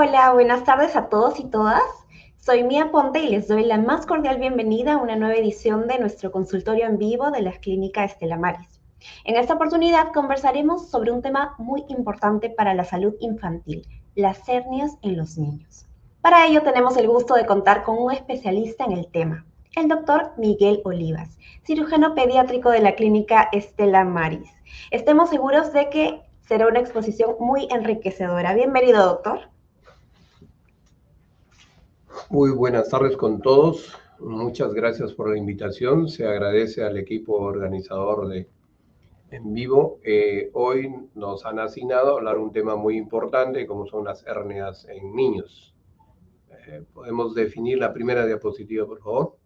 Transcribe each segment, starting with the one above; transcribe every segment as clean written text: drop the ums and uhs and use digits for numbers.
Hola, buenas tardes a todos y todas. Soy Mía Ponte y les doy la más cordial bienvenida a una nueva edición de nuestro consultorio en vivo de la Clínica Estela Maris. En esta oportunidad conversaremos sobre un tema muy importante para la salud infantil, las hernias en los niños. Para ello tenemos el gusto de contar con un especialista en el tema, el doctor Miguel Olivas, cirujano pediátrico de la Clínica Estela Maris. Estemos seguros de que será una exposición muy enriquecedora. Bienvenido, doctor. Muy buenas tardes con todos. Muchas gracias por la invitación. Se agradece al equipo organizador de En Vivo. Hoy nos han asignado a hablar un tema muy importante como son las hernias en niños. ¿Podemos definir la primera diapositiva, por favor?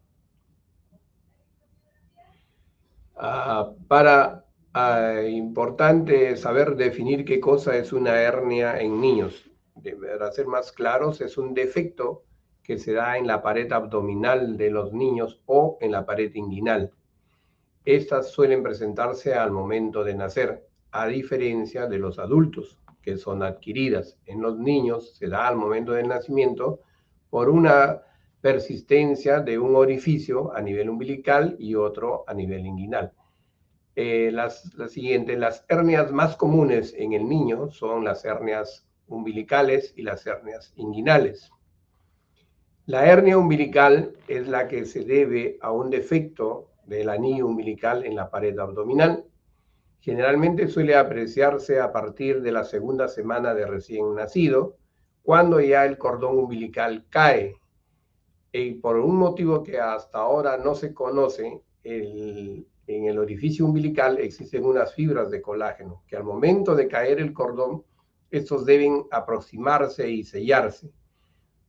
Importante saber definir qué cosa es una hernia en niños. Para ser más claros, es un defecto que se da en la pared abdominal de los niños o en la pared inguinal. Estas suelen presentarse al momento de nacer, a diferencia de los adultos, que son adquiridas. En los niños se da al momento del nacimiento por una persistencia de un orificio a nivel umbilical y otro a nivel inguinal. Las hernias más comunes en el niño son las hernias umbilicales y las hernias inguinales. La hernia umbilical es la que se debe a un defecto del anillo umbilical en la pared abdominal. Generalmente suele apreciarse a partir de la segunda semana de recién nacido, cuando ya el cordón umbilical cae. Y por un motivo que hasta ahora no se conoce, en el orificio umbilical existen unas fibras de colágeno, que al momento de caer el cordón, estos deben aproximarse y sellarse.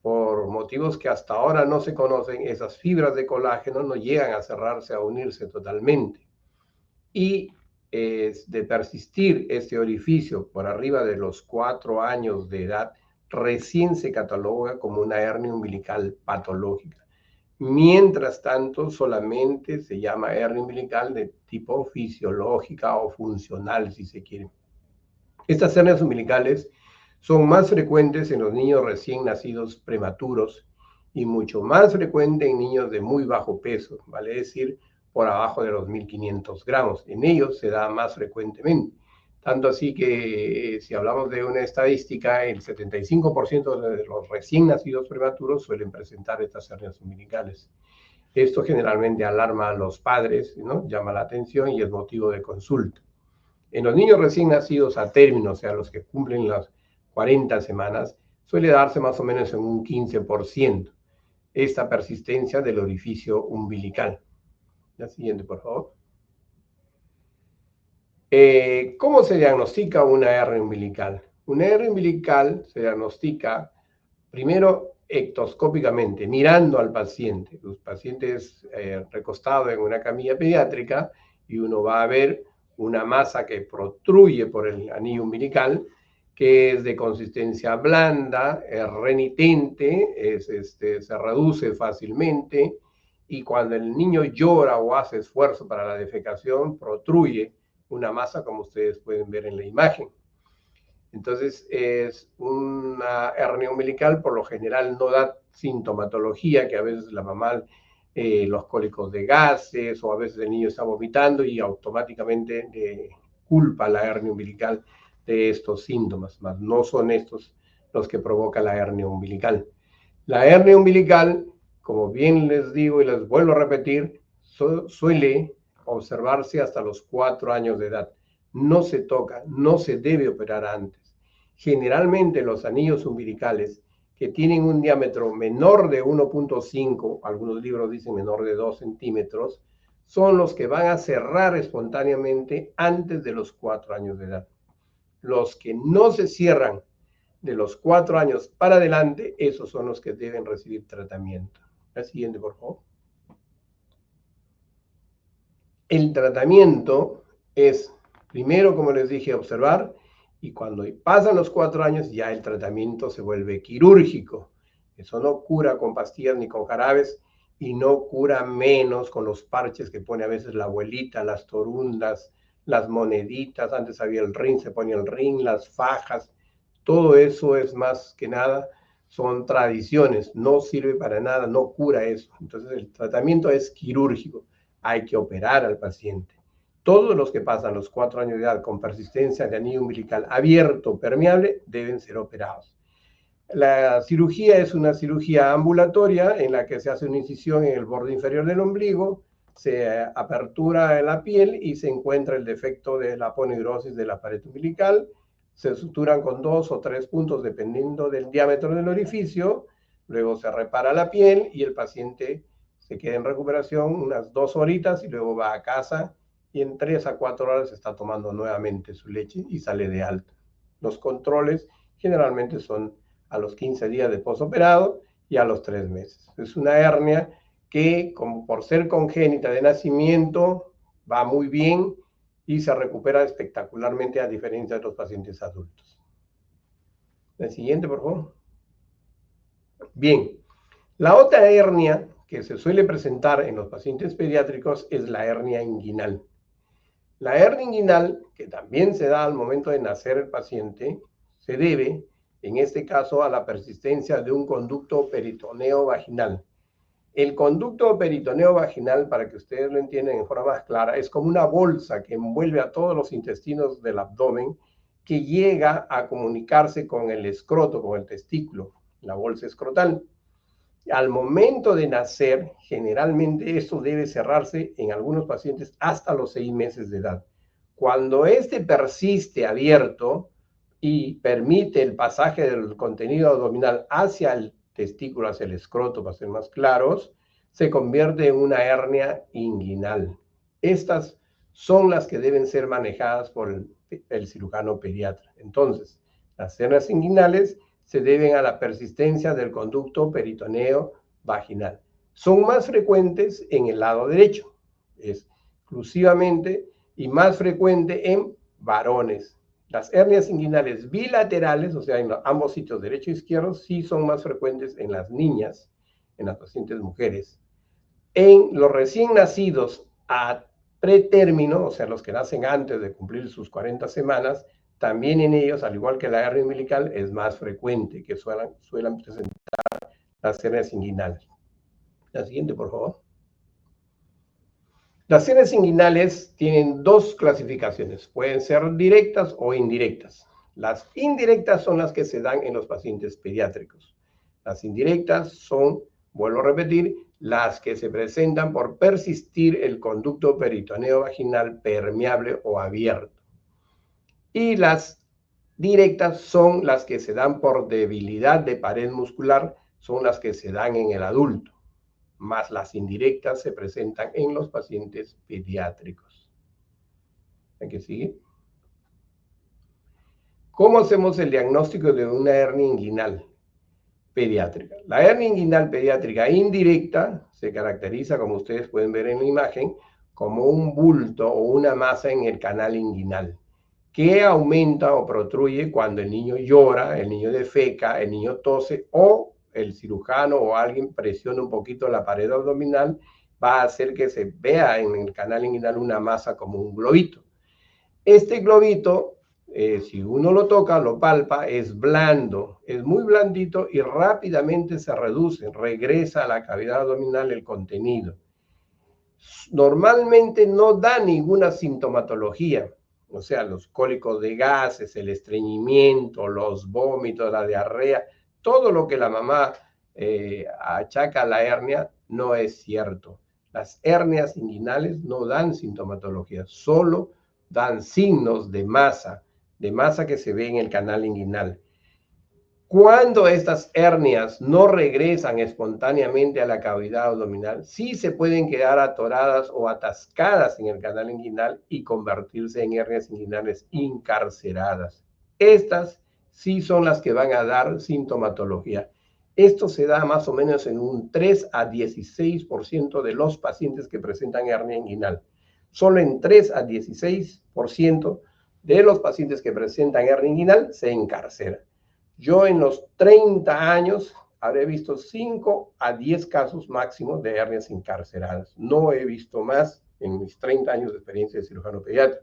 Por motivos que hasta ahora no se conocen, esas fibras de colágeno no llegan a cerrarse, a unirse totalmente. Y de persistir este orificio por arriba de los 4 años de edad, recién se cataloga como una hernia umbilical patológica. Mientras tanto, solamente se llama hernia umbilical de tipo fisiológica o funcional, si se quiere. Estas hernias umbilicales son más frecuentes en los niños recién nacidos prematuros y mucho más frecuente en niños de muy bajo peso, vale decir, por abajo de los 1.500 gramos. En ellos se da más frecuentemente. Tanto así que si hablamos de una estadística, el 75% de los recién nacidos prematuros suelen presentar estas hernias umbilicales. Esto generalmente alarma a los padres, ¿no? Llama la atención y es motivo de consulta. En los niños recién nacidos a término, o sea, los que cumplen las 40 semanas, suele darse más o menos en un 15% esta persistencia del orificio umbilical. La siguiente, por favor. ¿Cómo se diagnostica una hernia umbilical? Una hernia umbilical se diagnostica primero ectoscópicamente, mirando al paciente. Los pacientes recostados en una camilla pediátrica y uno va a ver una masa que protruye por el anillo umbilical, que es de consistencia blanda, es renitente, se reduce fácilmente y cuando el niño llora o hace esfuerzo para la defecación, protruye una masa como ustedes pueden ver en la imagen. Entonces es una hernia umbilical, por lo general no da sintomatología, que a veces la mamá, los cólicos de gases o a veces el niño está vomitando y automáticamente culpa la hernia umbilical de estos síntomas, mas no son estos los que provocan la hernia umbilical. La hernia umbilical, como bien les digo y les vuelvo a repetir, suele observarse hasta los 4 años de edad. No se toca, no se debe operar antes. Generalmente los anillos umbilicales que tienen un diámetro menor de 1.5, algunos libros dicen menor de 2 centímetros, son los que van a cerrar espontáneamente antes de los 4 años de edad. Los que no se cierran de los 4 años para adelante, esos son los que deben recibir tratamiento. La siguiente, por favor. El tratamiento es, primero, como les dije, observar, y cuando pasan los 4 años, ya el tratamiento se vuelve quirúrgico. Eso no cura con pastillas ni con jarabes, y no cura menos con los parches que pone a veces la abuelita, las torundas, las moneditas, antes había el ring, se ponía el ring, las fajas. Todo eso es más que nada, son tradiciones, no sirve para nada, no cura eso. Entonces el tratamiento es quirúrgico, hay que operar al paciente. Todos los que pasan los 4 años de edad con persistencia de anillo umbilical abierto, permeable, deben ser operados. La cirugía es una cirugía ambulatoria en la que se hace una incisión en el borde inferior del ombligo, se apertura la piel y se encuentra el defecto de la aponeurosis de la pared umbilical. Se suturan con 2 o 3 puntos dependiendo del diámetro del orificio. Luego se repara la piel y el paciente se queda en recuperación unas 2 horitas y luego va a casa y en 3 a 4 horas está tomando nuevamente su leche y sale de alta. Los controles generalmente son a los 15 días de posoperado y a los 3 meses. Es una hernia que, como por ser congénita de nacimiento, va muy bien y se recupera espectacularmente a diferencia de los pacientes adultos. La siguiente, por favor. Bien, la otra hernia que se suele presentar en los pacientes pediátricos es la hernia inguinal. La hernia inguinal, que también se da al momento de nacer el paciente, se debe, en este caso, a la persistencia de un conducto peritoneo vaginal. El conducto peritoneo vaginal, para que ustedes lo entiendan en forma más clara, es como una bolsa que envuelve a todos los intestinos del abdomen que llega a comunicarse con el escroto, con el testículo, la bolsa escrotal. Al momento de nacer, generalmente esto debe cerrarse en algunos pacientes hasta los 6 meses de edad. Cuando este persiste abierto y permite el pasaje del contenido abdominal hacia el testículo, hacia el escroto, para ser más claros, se convierte en una hernia inguinal. Estas son las que deben ser manejadas por el cirujano pediatra. Entonces, las hernias inguinales se deben a la persistencia del conducto peritoneo vaginal. Son más frecuentes en el lado derecho, es exclusivamente y más frecuente en varones. Las hernias inguinales bilaterales, o sea, en ambos sitios, derecho e izquierdo, sí son más frecuentes en las niñas, en las pacientes mujeres. En los recién nacidos a pretérmino, o sea, los que nacen antes de cumplir sus 40 semanas, también en ellos, al igual que la hernia umbilical, es más frecuente que suelen presentar las hernias inguinales. La siguiente, por favor. Las hernias inguinales tienen 2 clasificaciones, pueden ser directas o indirectas. Las indirectas son las que se dan en los pacientes pediátricos. Las indirectas son, vuelvo a repetir, las que se presentan por persistir el conducto peritoneo vaginal permeable o abierto. Y las directas son las que se dan por debilidad de pared muscular, son las que se dan en el adulto, más las indirectas se presentan en los pacientes pediátricos. ¿Hay que seguir? ¿Cómo hacemos el diagnóstico de una hernia inguinal pediátrica? La hernia inguinal pediátrica indirecta se caracteriza, como ustedes pueden ver en la imagen, como un bulto o una masa en el canal inguinal, que aumenta o protruye cuando el niño llora, el niño defeca, el niño tose o el cirujano o alguien presiona un poquito la pared abdominal, va a hacer que se vea en el canal inguinal una masa como un globito. Este globito, si uno lo toca, lo palpa, es blando, es muy blandito y rápidamente se reduce, regresa a la cavidad abdominal el contenido. Normalmente no da ninguna sintomatología, o sea, los cólicos de gases, el estreñimiento, los vómitos, la diarrea, todo lo que la mamá achaca a la hernia no es cierto. Las hernias inguinales no dan sintomatología, solo dan signos de masa que se ve en el canal inguinal. Cuando estas hernias no regresan espontáneamente a la cavidad abdominal, sí se pueden quedar atoradas o atascadas en el canal inguinal y convertirse en hernias inguinales incarceradas. Estas sí son las que van a dar sintomatología. Esto se da más o menos en un 3 a 16% de los pacientes que presentan hernia inguinal. Solo en 3 a 16% de los pacientes que presentan hernia inguinal se encarceran. Yo en los 30 años habré visto 5 a 10 casos máximos de hernias encarceradas. No he visto más en mis 30 años de experiencia de cirujano pediatra.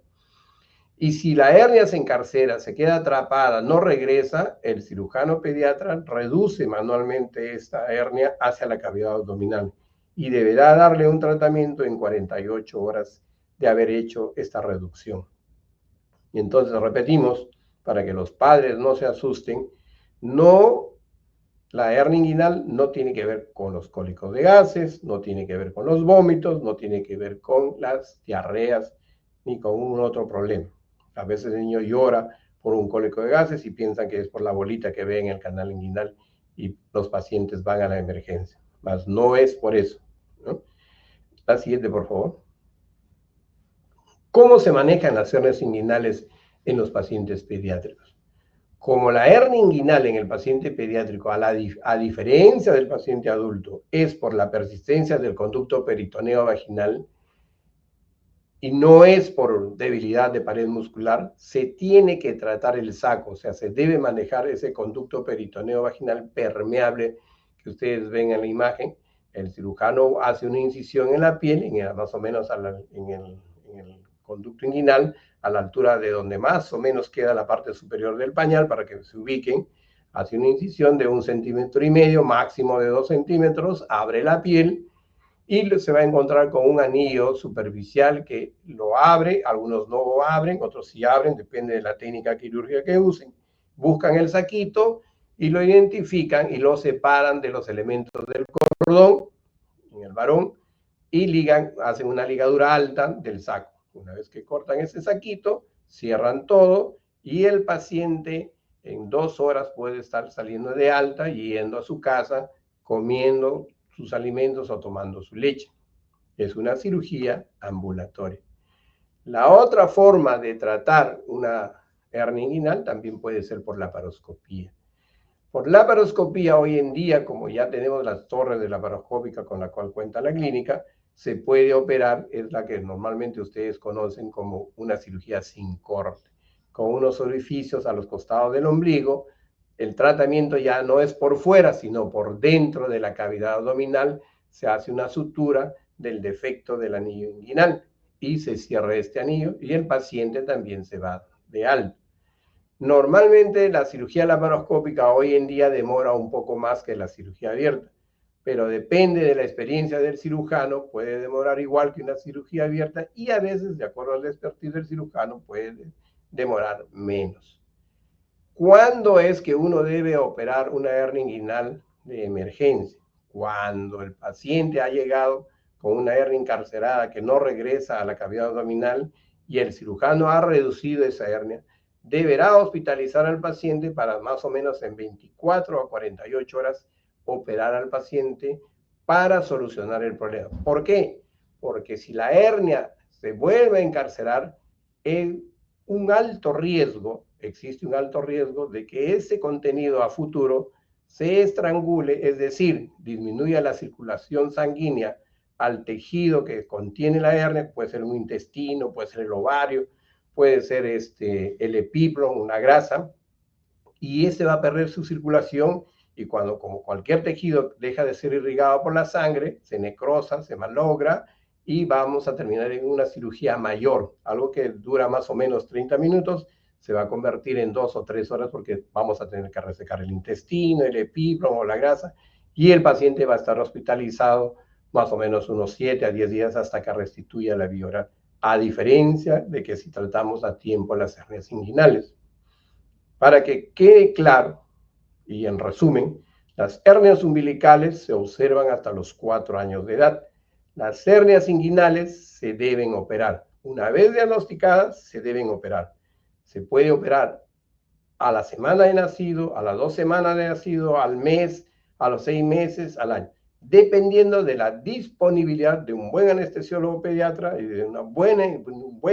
Y si la hernia se encarcera, se queda atrapada, no regresa, el cirujano pediatra reduce manualmente esta hernia hacia la cavidad abdominal y deberá darle un tratamiento en 48 horas de haber hecho esta reducción. Y entonces repetimos, para que los padres no se asusten, la hernia inguinal no tiene que ver con los cólicos de gases, no tiene que ver con los vómitos, no tiene que ver con las diarreas ni con un otro problema. A veces el niño llora por un cólico de gases y piensan que es por la bolita que ve en el canal inguinal y los pacientes van a la emergencia. Mas no es por eso, ¿no? La siguiente, por favor. ¿Cómo se manejan las hernias inguinales en los pacientes pediátricos? Como la hernia inguinal en el paciente pediátrico, a diferencia del paciente adulto, es por la persistencia del conducto peritoneo vaginal y no es por debilidad de pared muscular, se tiene que tratar el saco, o sea, se debe manejar ese conducto peritoneo vaginal permeable que ustedes ven en la imagen. El cirujano hace una incisión en la piel, más o menos en el conducto inguinal, a la altura de donde más o menos queda la parte superior del pañal, para que se ubiquen. Hace una incisión de 1,5 centímetros, máximo de 2 centímetros, abre la piel y se va a encontrar con un anillo superficial que lo abre. Algunos no lo abren, otros sí abren, depende de la técnica quirúrgica que usen. Buscan el saquito y lo identifican y lo separan de los elementos del cordón en el varón y ligan, hacen una ligadura alta del saco. Una vez que cortan ese saquito, cierran todo y el paciente en 2 horas puede estar saliendo de alta, yendo a su casa, comiendo sus alimentos o tomando su leche. Es una cirugía ambulatoria. La otra forma de tratar una hernia inguinal también puede ser por laparoscopía. Por laparoscopía, hoy en día, como ya tenemos las torres de laparoscópica con la cual cuenta la clínica, se puede operar, es la que normalmente ustedes conocen como una cirugía sin corte, con unos orificios a los costados del ombligo. El tratamiento ya no es por fuera, sino por dentro de la cavidad abdominal. Se hace una sutura del defecto del anillo inguinal y se cierra este anillo y el paciente también se va de alta. Normalmente la cirugía laparoscópica hoy en día demora un poco más que la cirugía abierta, pero depende de la experiencia del cirujano, puede demorar igual que una cirugía abierta y a veces, de acuerdo al expertise del cirujano, puede demorar menos. ¿Cuándo es que uno debe operar una hernia inguinal de emergencia? Cuando el paciente ha llegado con una hernia encarcerada que no regresa a la cavidad abdominal y el cirujano ha reducido esa hernia, deberá hospitalizar al paciente para más o menos en 24 a 48 horas operar al paciente para solucionar el problema. ¿Por qué? Porque si la hernia se vuelve a encarcerar, existe un alto riesgo de que ese contenido a futuro se estrangule, es decir, disminuya la circulación sanguínea al tejido que contiene la hernia, puede ser un intestino, puede ser el ovario, puede ser el epíplon, una grasa, y ese va a perder su circulación y cuando, como cualquier tejido, deja de ser irrigado por la sangre, se necrosa, se malogra y vamos a terminar en una cirugía mayor, algo que dura más o menos 30 minutos, se va a convertir en 2 o 3 horas porque vamos a tener que resecar el intestino, el epíplon o la grasa y el paciente va a estar hospitalizado más o menos unos 7 a 10 días hasta que restituya la vía oral, a diferencia de que si tratamos a tiempo las hernias inguinales. Para que quede claro, y en resumen, las hernias umbilicales se observan hasta los 4 años de edad. Las hernias inguinales se deben operar. Una vez diagnosticadas, se deben operar. Se puede operar a la semana de nacido, a las 2 semanas de nacido, al mes, a los 6 meses, al año, dependiendo de la disponibilidad de un buen anestesiólogo pediatra y de un buen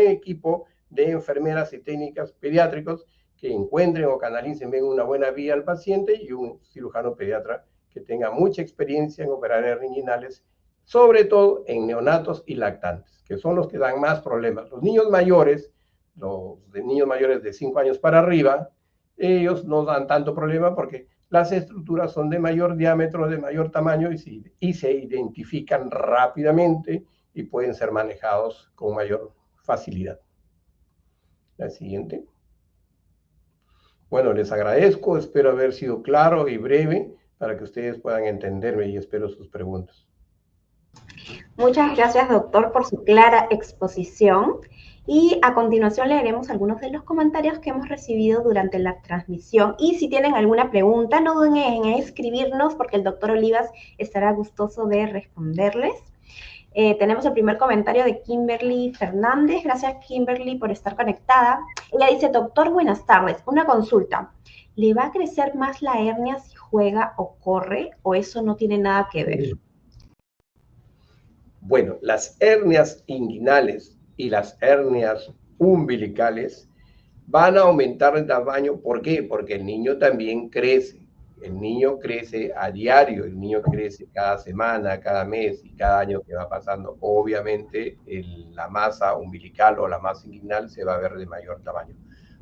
equipo de enfermeras y técnicas pediátricos que encuentren o canalicen bien una buena vía al paciente y un cirujano pediatra que tenga mucha experiencia en operar hernias inguinales, sobre todo en neonatos y lactantes, que son los que dan más problemas. Los niños mayores de 5 años para arriba, ellos no dan tanto problema porque las estructuras son de mayor diámetro, de mayor tamaño y se identifican rápidamente y pueden ser manejados con mayor facilidad. La siguiente. Bueno, les agradezco, espero haber sido claro y breve para que ustedes puedan entenderme y espero sus preguntas. Muchas gracias, doctor, por su clara exposición. Y a continuación leeremos algunos de los comentarios que hemos recibido durante la transmisión. Y si tienen alguna pregunta, no duden en escribirnos porque el doctor Olivas estará gustoso de responderles. Tenemos el primer comentario de Kimberly Fernández. Gracias, Kimberly, por estar conectada. Ella dice, doctor, buenas tardes. Una consulta. ¿Le va a crecer más la hernia si juega o corre o eso no tiene nada que ver? Bueno, las hernias inguinales y las hernias umbilicales van a aumentar el tamaño. ¿Por qué? Porque el niño también crece. El niño crece a diario, el niño crece cada semana, cada mes y cada año que va pasando. Obviamente la masa umbilical o la masa inguinal se va a ver de mayor tamaño.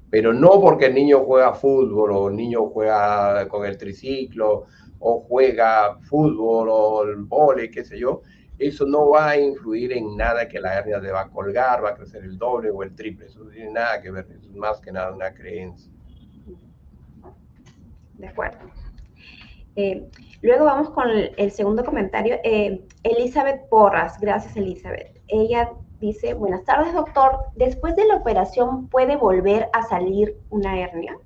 Pero no porque el niño juega fútbol o el niño juega con el triciclo o juega fútbol o el vóley, qué sé yo, eso no va a influir en nada que la hernia se va a colgar, va a crecer el doble o el triple. Eso no tiene nada que ver, eso es más que nada una creencia. De acuerdo. Luego vamos con el segundo comentario. Elizabeth Porras, gracias Elizabeth. Ella dice, buenas tardes doctor, ¿después de la operación puede volver a salir una hernia?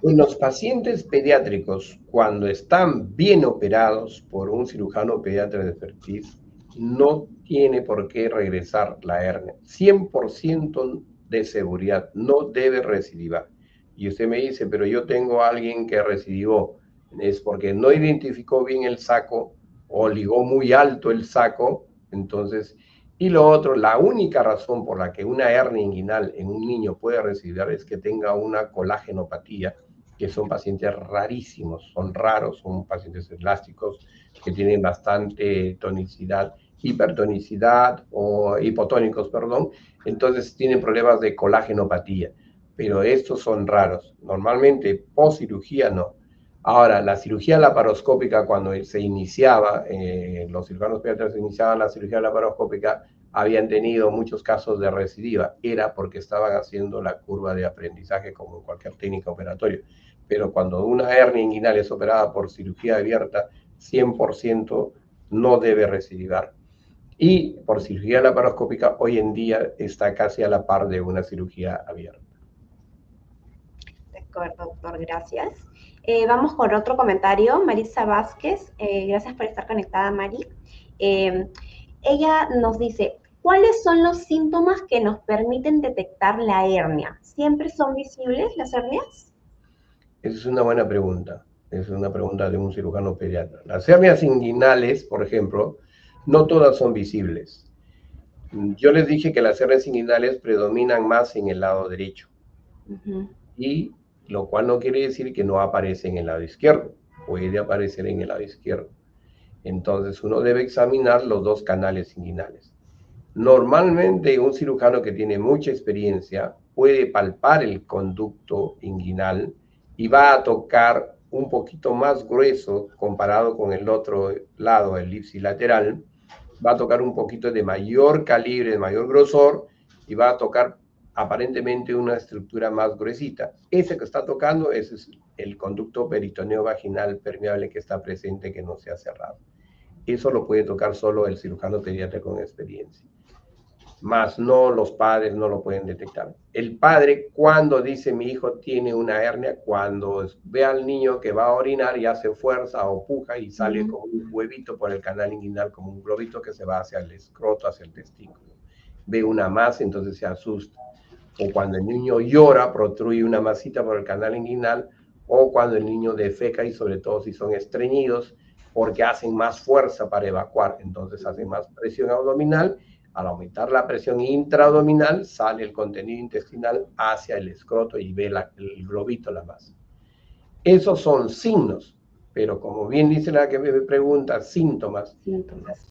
En los pacientes pediátricos, cuando están bien operados por un cirujano pediatra de expertise, no tiene por qué regresar la hernia. 100% de seguridad, no debe recidivar. Y usted me dice, pero yo tengo a alguien que recidivó. Es porque no identificó bien el saco o ligó muy alto el saco. Entonces, y lo otro, la única razón por la que una hernia inguinal en un niño puede recidivar es que tenga una colágenopatía, que son pacientes rarísimos, son raros, son pacientes elásticos que tienen bastante tonicidad, hipertonicidad o hipotónicos, perdón, entonces tienen problemas de colágenopatía, pero estos son raros. Normalmente post cirugía no. Ahora, la cirugía laparoscópica, cuando se iniciaba, los cirujanos pediatras iniciaban la cirugía laparoscópica, habían tenido muchos casos de recidiva. Era porque estaban haciendo la curva de aprendizaje como en cualquier técnica operatoria. Pero cuando una hernia inguinal es operada por cirugía abierta, 100% no debe recidivar. Y por cirugía laparoscópica, hoy en día está casi a la par de una cirugía abierta. De acuerdo, doctor, gracias. Vamos con otro comentario, Marisa Vázquez. Gracias por estar conectada, Mari. Ella nos dice, ¿cuáles son los síntomas que nos permiten detectar la hernia? ¿Siempre son visibles las hernias? Esa es una buena pregunta. Es una pregunta de un cirujano pediatra. Las hernias inguinales, por ejemplo, no todas son visibles. Yo les dije que las hernias inguinales predominan más en el lado derecho. Y lo cual no quiere decir que no aparece en el lado izquierdo. Puede aparecer en el lado izquierdo. Entonces uno debe examinar los dos canales inguinales. Normalmente un cirujano que tiene mucha experiencia puede palpar el conducto inguinal y va a tocar un poquito más grueso comparado con el otro lado, el ipsilateral, va a tocar un poquito de mayor calibre, de mayor grosor y va a tocar aparentemente una estructura más gruesita. Ese que está tocando ese es el conducto peritoneo vaginal permeable que está presente, que no se ha cerrado. Eso lo puede tocar solo el cirujano pediatra con experiencia. Más no, los padres no lo pueden detectar. El padre, cuando dice mi hijo tiene una hernia, cuando ve al niño que va a orinar y hace fuerza o puja y sale como un huevito por el canal inguinal, como un globito que se va hacia el escroto, hacia el testículo. Ve una masa, entonces se asusta. O cuando el niño llora, protruye una masita por el canal inguinal, o cuando el niño defeca, y sobre todo si son estreñidos, porque hacen más fuerza para evacuar, entonces hacen más presión abdominal. Al aumentar la presión intraabdominal, sale el contenido intestinal hacia el escroto y ve el globito, la masa. Esos son signos, pero como bien dice la que me pregunta, síntomas. Síntomas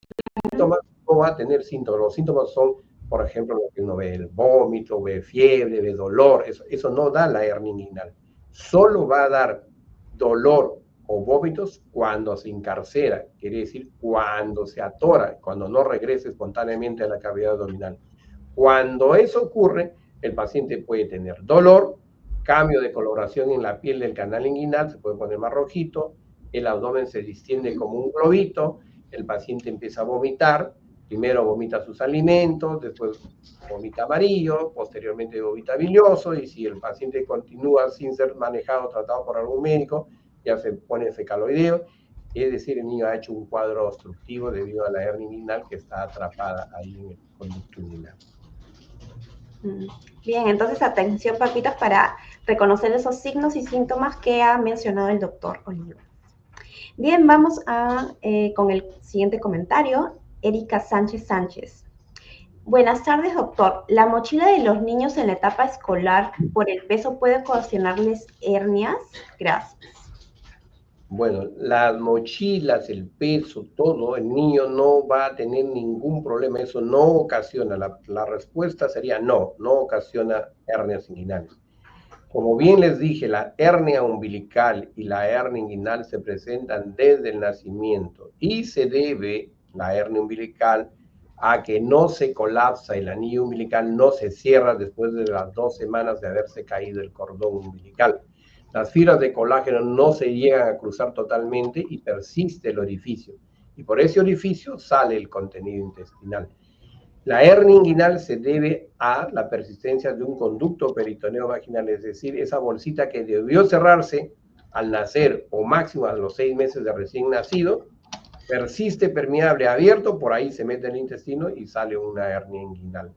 no va a tener síntomas. Los síntomas son, por ejemplo, lo que uno ve, el vómito, ve fiebre, ve dolor. Eso no da la hernia inguinal. Solo va a dar dolor o vómitos cuando se encarcera, quiere decir cuando se atora, cuando no regresa espontáneamente a la cavidad abdominal. Cuando eso ocurre, el paciente puede tener dolor, cambio de coloración en la piel del canal inguinal, se puede poner más rojito, el abdomen se distiende como un globito, el paciente empieza a vomitar, primero vomita sus alimentos, después vomita amarillo, posteriormente vomita bilioso, y si el paciente continúa sin ser manejado, tratado por algún médico, ya se pone fecaloideo, es decir, el niño ha hecho un cuadro obstructivo debido a la hernia inguinal que está atrapada ahí en el conducto inguinal. Bien, entonces atención, papitas, para reconocer esos signos y síntomas que ha mencionado el doctor Olivas. Bien, vamos con el siguiente comentario. Erika Sánchez Sánchez. Buenas tardes, doctor. ¿La mochila de los niños en la etapa escolar por el peso puede ocasionarles hernias? Gracias. Bueno, las mochilas, el peso, todo, el niño no va a tener ningún problema, eso no ocasiona, la respuesta sería no, no ocasiona hernias inguinales. Como bien les dije, la hernia umbilical y la hernia inguinal se presentan desde el nacimiento y se debe, la hernia umbilical, a que no se colapsa el anillo umbilical, no se cierra después de las 2 semanas de haberse caído el cordón umbilical. Las fibras de colágeno no se llegan a cruzar totalmente y persiste el orificio. Y por ese orificio sale el contenido intestinal. La hernia inguinal se debe a la persistencia de un conducto peritoneo vaginal, es decir, esa bolsita que debió cerrarse al nacer o máximo a los 6 meses de recién nacido, persiste permeable abierto, por ahí se mete el intestino y sale una hernia inguinal.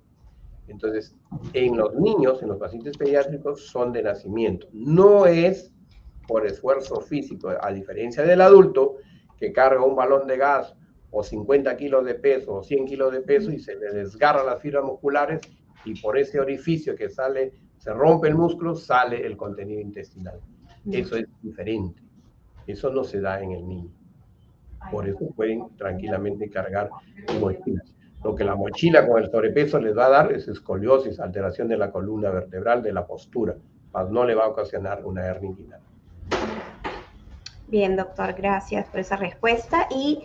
Entonces, en los niños, en los pacientes pediátricos, son de nacimiento. No es por esfuerzo físico, a diferencia del adulto que carga un balón de gas o 50 kilos de peso o 100 kilos de peso y se le desgarra las fibras musculares y por ese orificio que sale, se rompe el músculo, sale el contenido intestinal. Eso es diferente. Eso no se da en el niño. Por eso pueden tranquilamente cargar mochilas. Lo que la mochila con el sobrepeso les va a dar es escoliosis, alteración de la columna vertebral, de la postura, mas no le va a ocasionar una hernia inguinal. Bien, doctor, gracias por esa respuesta. Y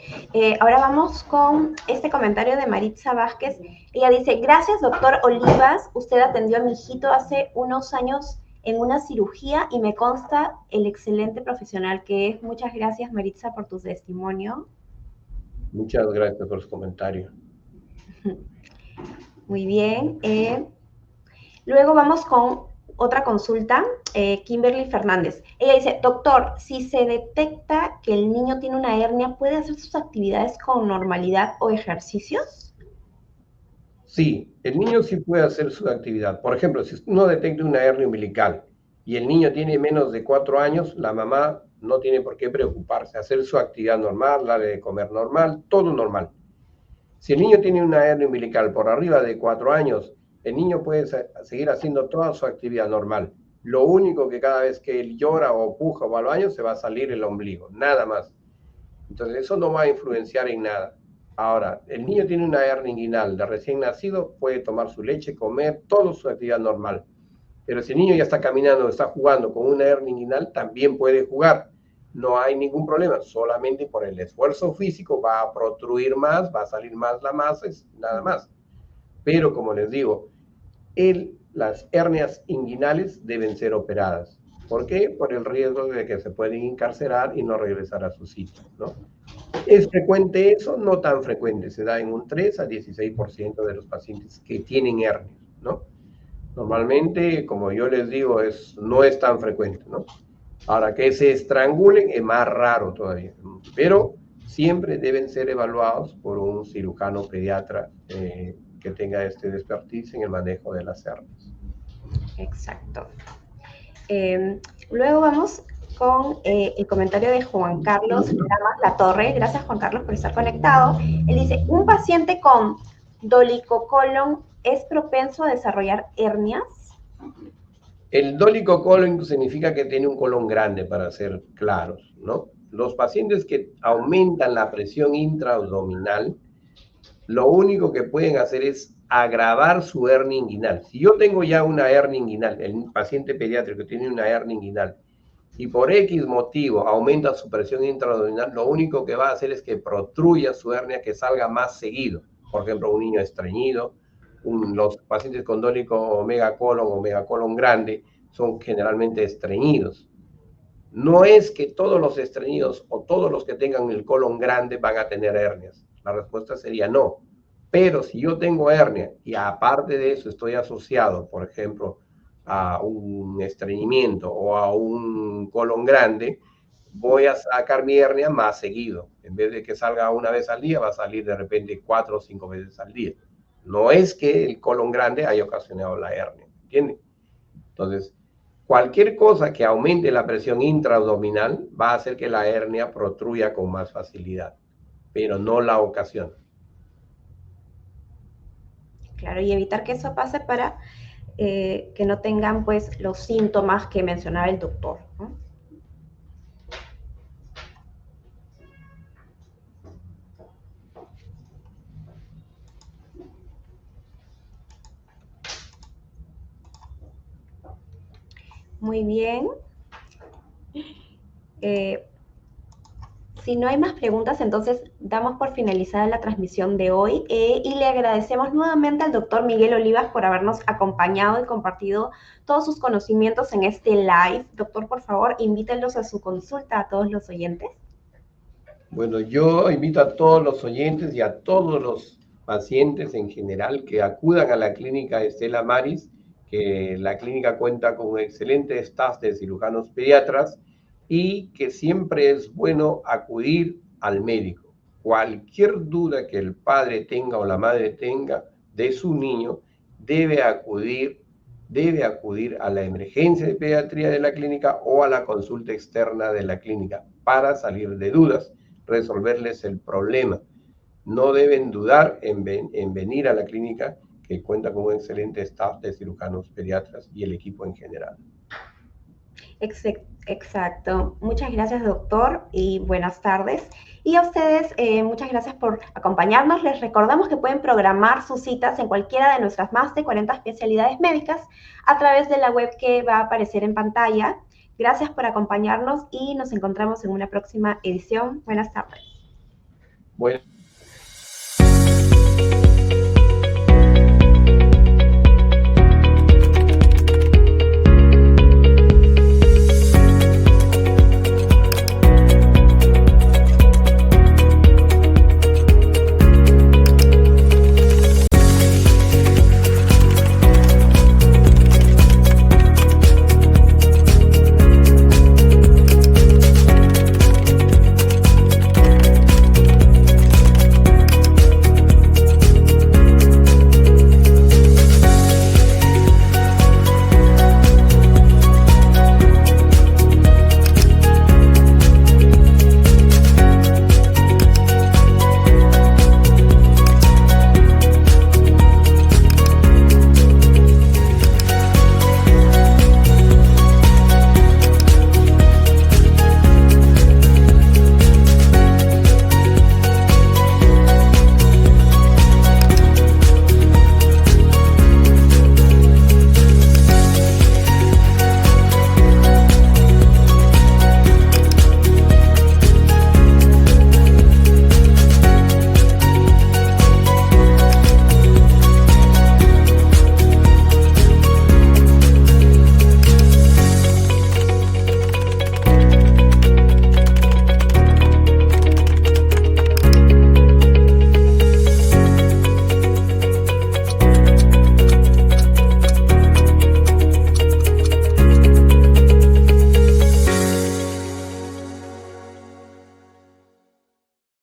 ahora vamos con este comentario de Maritza Vázquez. Ella dice, gracias, doctor Olivas. Usted atendió a mi hijito hace unos años en una cirugía y me consta el excelente profesional que es. Muchas gracias, Maritza, por tu testimonio. Muchas gracias por su comentario. Muy bien. Luego vamos con otra consulta, Kimberly Fernández. Ella dice, doctor, si se detecta que el niño tiene una hernia, ¿puede hacer sus actividades con normalidad o ejercicios? Sí, el niño sí puede hacer su actividad. Por ejemplo, si uno detecta una hernia umbilical y el niño tiene menos de 4 años, la mamá no tiene por qué preocuparse, hacer su actividad normal, darle de comer normal, todo normal. Si el niño tiene una hernia umbilical por arriba de 4 años, el niño puede seguir haciendo toda su actividad normal. Lo único que cada vez que él llora o puja o va al baño, se va a salir el ombligo, nada más. Entonces eso no va a influenciar en nada. Ahora, el niño tiene una hernia inguinal de recién nacido, puede tomar su leche, comer, toda su actividad normal. Pero si el niño ya está caminando, está jugando con una hernia inguinal, también puede jugar. No hay ningún problema, solamente por el esfuerzo físico va a protruir más, va a salir más la masa, nada más. Pero como les digo, las hernias inguinales deben ser operadas. ¿Por qué? Por el riesgo de que se pueden encarcerar y no regresar a su sitio, ¿no? ¿Es frecuente eso? No tan frecuente, se da en un 3 a 16% de los pacientes que tienen hernias, ¿no? Normalmente, como yo les digo, no es tan frecuente, ¿no? Ahora, que se estrangulen es más raro todavía, pero siempre deben ser evaluados por un cirujano pediatra que tenga este expertise en el manejo de las hernias. Exacto. Luego vamos con el comentario de Juan Carlos Lamas Latorre. Gracias, Juan Carlos, por estar conectado. Él dice, ¿un paciente con dolicocolon es propenso a desarrollar hernias? El dolicocolon significa que tiene un colon grande, para ser claros, ¿no? Los pacientes que aumentan la presión intraabdominal, lo único que pueden hacer es agravar su hernia inguinal. Si yo tengo ya una hernia inguinal, el paciente pediátrico tiene una hernia inguinal, y por X motivo aumenta su presión intraabdominal, lo único que va a hacer es que protruya su hernia, que salga más seguido. Por ejemplo, un niño estreñido, los pacientes con cólico megacolon o megacolon grande son generalmente estreñidos. No es que todos los estreñidos o todos los que tengan el colon grande van a tener hernias. La respuesta sería no. Pero si yo tengo hernia y aparte de eso estoy asociado, por ejemplo, a un estreñimiento o a un colon grande, voy a sacar mi hernia más seguido. En vez de que salga una vez al día, va a salir de repente 4 o 5 veces al día. No es que el colon grande haya ocasionado la hernia, ¿entienden? Entonces, cualquier cosa que aumente la presión intraabdominal va a hacer que la hernia protruya con más facilidad, pero no la ocasiona. Claro, y evitar que eso pase para que no tengan pues los síntomas que mencionaba el doctor, ¿no? Muy bien. Si no hay más preguntas, entonces damos por finalizada la transmisión de hoy y le agradecemos nuevamente al doctor Miguel Olivas por habernos acompañado y compartido todos sus conocimientos en este live. Doctor, por favor, invítenlos a su consulta a todos los oyentes. Bueno, yo invito a todos los oyentes y a todos los pacientes en general que acudan a la clínica Estela Maris, que la clínica cuenta con un excelente staff de cirujanos pediatras y que siempre es bueno acudir al médico. Cualquier duda que el padre tenga o la madre tenga de su niño, debe acudir a la emergencia de pediatría de la clínica o a la consulta externa de la clínica para salir de dudas, resolverles el problema. No deben dudar en venir a la clínica, que cuenta con un excelente staff de cirujanos pediatras y el equipo en general. Exacto. Muchas gracias, doctor, y buenas tardes. Y a ustedes, muchas gracias por acompañarnos. Les recordamos que pueden programar sus citas en cualquiera de nuestras más de 40 especialidades médicas a través de la web que va a aparecer en pantalla. Gracias por acompañarnos y nos encontramos en una próxima edición. Buenas tardes. Bueno.